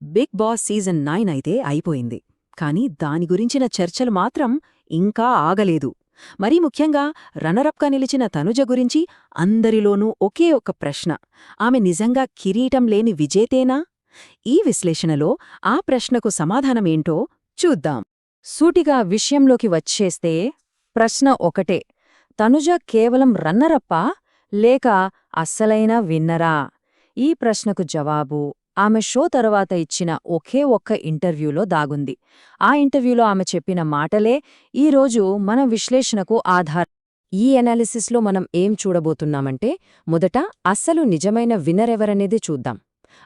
Big boss season 9 అయితే అయిపోయింది. కానీ దాని గురించిన చర్చలు మాత్రం ఇంకా ఆగలేదు. మరీ ముఖ్యంగా రన్నరప్గా నిలిచిన తనుజ గురించి అందరిలోనూ ఒకే ఒక్క ప్రశ్న: ఆమె నిజంగా కిరీటం లేని విజేతేనా? ఈ విశ్లేషణలో ఆ ప్రశ్నకు సమాధానమేంటో చూద్దాం. సూటిగా విషయంలోకి వచ్చేస్తే ప్రశ్న ఒకటే: తనుజ కేవలం రన్నరప్పా లేక అస్సలైన విన్నరా? ఈ ప్రశ్నకు జవాబు ఆమె షో తరువాత ఇచ్చిన ఒకే ఒక్క ఇంటర్వ్యూలో దాగుంది. ఆ ఇంటర్వ్యూలో ఆమె చెప్పిన మాటలే ఈరోజు మన విశ్లేషణకు ఆధారం. ఈ ఎనాలిసిస్లో మనం ఏం చూడబోతున్నామంటే, మొదట అస్సలు నిజమైన విన్నరెవరనేది చూద్దాం.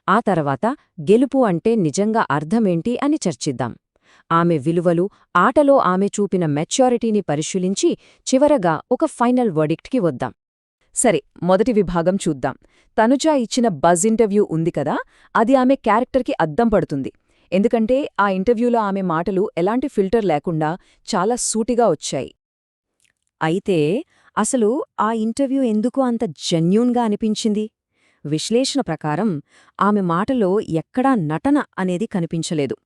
ఆ తర్వాత గెలుపు అంటే నిజంగా అర్థమేంటి అని చర్చిద్దాం. ఆమె విలువలు, ఆటలో ఆమె చూపిన మెచ్యూరిటీని పరిశీలించి చివరగా ఒక ఫైనల్ వర్డిక్ట్కి వద్దాం. సరే, మొదటి విభాగం చూద్దాం. తనుజ ఇచ్చిన బజ్ ఇంటర్వ్యూ ఉంది కదా, అది ఆమె క్యారెక్టర్కి అద్దం పడుతుంది. ఎందుకంటే ఆ ఇంటర్వ్యూలో ఆమె మాటలు ఎలాంటి ఫిల్టర్ లేకుండా చాలా సూటిగా వచ్చాయి. అయితే అసలు ఆ ఇంటర్వ్యూ ఎందుకు అంత జెన్యూన్గా అనిపించింది? విశ్లేషణ ప్రకారం ఆమె మాటలో ఎక్కడా నటన అనేది కనిపించలేదు.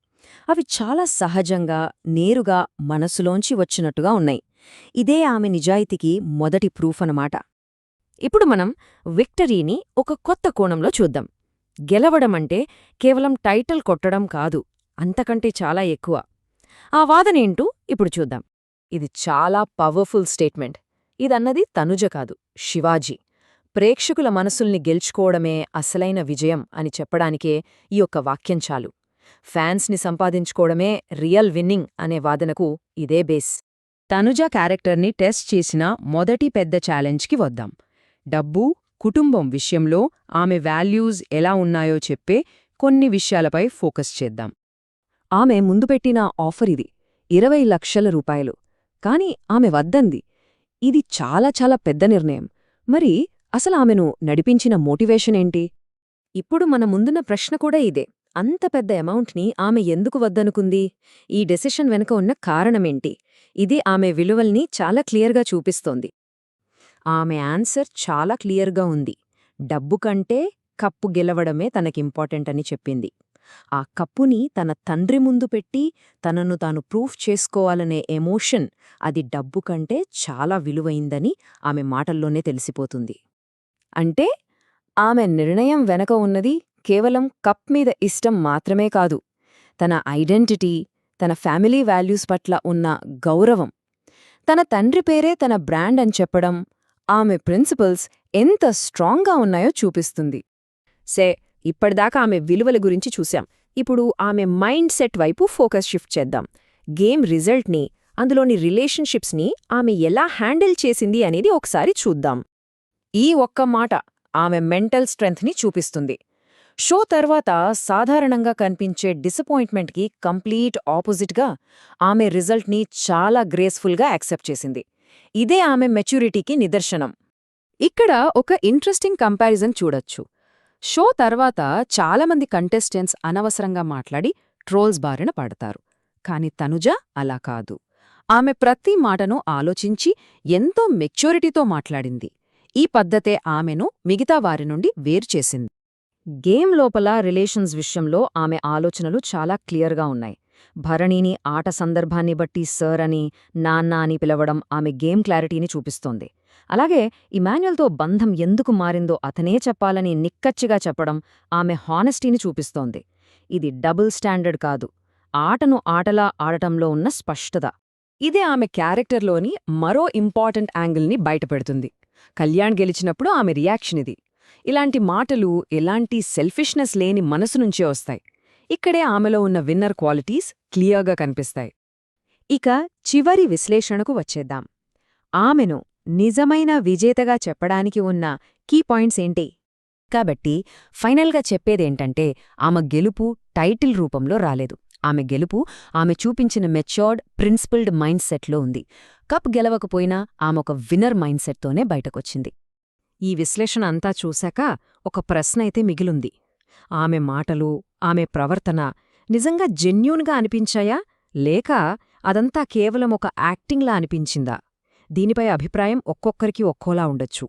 అవి చాలా సహజంగా, నేరుగా మనసులోంచి వచ్చినట్టుగా ఉన్నాయి. ఇదే ఆమె నిజాయితీకి మొదటి ప్రూఫ్ అన్నమాట. ఇప్పుడు మనం విక్టరీని ఒక కొత్త కోణంలో చూద్దాం. గెలవడమంటే కేవలం టైటిల్ కొట్టడం కాదు, అంతకంటే చాలా ఎక్కువ. ఆ వాదనేంటూ ఇప్పుడు చూద్దాం. ఇది చాలా పవర్ఫుల్ స్టేట్మెంట్. ఇదన్నది తనుజ కాదు, శివాజీ. ప్రేక్షకుల మనసుల్ని గెలుచుకోవడమే అసలైన విజయం అని చెప్పడానికే ఈ ఒక్క వాక్యం చాలు. ఫ్యాన్స్ని సంపాదించుకోవడమే రియల్ విన్నింగ్ అనే వాదనకు ఇదే బేస్. తనుజ క్యారెక్టర్ని టెస్ట్ చేసిన మొదటి పెద్ద ఛాలెంజ్కి వద్దాం. డబ్బు, కుటుంబం విషయంలో ఆమె వాల్యూస్ ఎలా ఉన్నాయో చెప్పే కొన్ని విషయాలపై ఫోకస్ చేద్దాం. ఆమె ముందు పెట్టిన ఆఫర్ ఇది: 20 లక్షల రూపాయలు. కాని ఆమె వద్దంది. ఇది చాలా చాలా పెద్ద నిర్ణయం. మరి అసలు ఆమెను నడిపించిన మోటివేషన్ ఏంటి? ఇప్పుడు మన ముందున్న ప్రశ్న కూడా ఇదే. అంత పెద్ద అమౌంట్ని ఆమె ఎందుకు వద్దనుకుంది? ఈ డెసిషన్ వెనుక ఉన్న కారణమేంటి? ఇది ఆమె విలువల్ని చాలా క్లియర్గా చూపిస్తోంది. ఆమె ఆన్సర్ చాలా క్లియర్గా ఉంది. డబ్బు కంటే కప్పు గెలవడమే తనకింపార్టెంట్ అని చెప్పింది. ఆ కప్పుని తన తండ్రి ముందు పెట్టి తనను తాను ప్రూఫ్ చేసుకోవాలనే ఎమోషన్, అది డబ్బు కంటే చాలా విలువైందని ఆమె మాటల్లోనే తెలిసిపోతుంది. అంటే ఆమె నిర్ణయం వెనక ఉన్నది కేవలం కప్ మీద ఇష్టం మాత్రమే కాదు, తన ఐడెంటిటీ, తన ఫ్యామిలీ వాల్యూస్ పట్ల ఉన్న గౌరవం. తన తండ్రి పేరే తన బ్రాండ్ అని చెప్పడం, ఆమె ప్రిన్సిపల్స్ ఎంత స్ట్రాంగ్గా ఉన్నాయో చూపిస్తుంది. ఇప్పటిదాకా ఆమె విలువల గురించి చూశాం. ఇప్పుడు ఆమె మైండ్ సెట్ వైపు ఫోకస్ షిఫ్ట్ చేద్దాం. గేమ్ రిజల్ట్ని, అందులోని రిలేషన్షిప్స్ని ఆమె ఎలా హ్యాండిల్ చేసింది అనేది ఒకసారి చూద్దాం. ఈ ఒక్క మాట ఆమె మెంటల్ స్ట్రెంగ్త్ని చూపిస్తుంది. షో తర్వాత సాధారణంగా కనిపించే డిసప్పాయింట్మెంట్కి కంప్లీట్ ఆపోజిట్గా ఆమె రిజల్ట్ని చాలా గ్రేస్ఫుల్గా యాక్సెప్ట్ చేసింది. ఇదే ఆమె మెచ్యూరిటీకి నిదర్శనం. ఇక్కడ ఒక ఇంట్రెస్టింగ్ కంపారిజన్ చూడొచ్చు. షో తర్వాత చాలామంది కంటెస్టెంట్స్ అనవసరంగా మాట్లాడి ట్రోల్స్ బారిన పడతారు. కాని తనుజ అలా కాదు. ఆమె ప్రతి మాటను ఆలోచించి ఎంతో మెచ్యూరిటీతో మాట్లాడింది. ఈ పద్ధతే ఆమెను మిగతా వారి నుండి వేరుచేసింది. గేమ్ లోపల రిలేషన్స్ విషయంలో ఆమె ఆలోచనలు చాలా క్లియర్గా ఉన్నాయి. భరణిని ఆట సందర్భాన్ని బట్టి సర్ అని, నాన్న అని పిలవడం ఆమె గేమ్ క్లారిటీని చూపిస్తోంది. అలాగే ఇమాన్యుయల్తో బంధం ఎందుకు మారిందో అతనే చెప్పాలని నిక్కచ్చిగా చెప్పడం ఆమె హానెస్టీని చూపిస్తోంది. ఇది డబుల్ స్టాండర్డ్ కాదు, ఆటను ఆటలా ఆడటంలో ఉన్న స్పష్టత. ఇదే ఆమె క్యారెక్టర్లోని మరో ఇంపార్టెంట్ యాంగిల్ని బయటపెడుతుంది. కళ్యాణ్ గెలిచినప్పుడు ఆమె రియాక్షన్ ఇది. ఇలాంటి మాటలు ఎలాంటి సెల్ఫిష్నెస్ లేని మనసు నుంచే వస్తాయి. ఇక్కడే ఆమెలో ఉన్న విన్నర్ క్వాలిటీస్ క్లియర్గా కనిపిస్తాయి. ఇక చివరి విశ్లేషణకు వచ్చేద్దాం. ఆమెను నిజమైన విజేతగా చెప్పడానికి ఉన్న కీ పాయింట్స్ ఏంటి? కాబట్టి ఫైనల్గా చెప్పేదేంటంటే, ఆమె గెలుపు టైటిల్ రూపంలో రాలేదు. ఆమె గెలుపు ఆమె చూపించిన మెచ్యూర్డ్, ప్రిన్సిపల్డ్ మైండ్ సెట్లో ఉంది. కప్ గెలవకపోయినా ఆమె ఒక విన్నర్ మైండ్ సెట్తోనే బయటకొచ్చింది. ఈ విశ్లేషణ అంతా చూశాక ఒక ప్రశ్న అయితే మిగిలుంది. ఆమె మాటలు, ఆమె ప్రవర్తన నిజంగా జెన్యూన్గా అనిపించాయా, లేక అదంతా కేవలం ఒక యాక్టింగ్లా అనిపించిందా? దీనిపై అభిప్రాయం ఒక్కొక్కరికి ఒక్కోలా ఉండొచ్చు.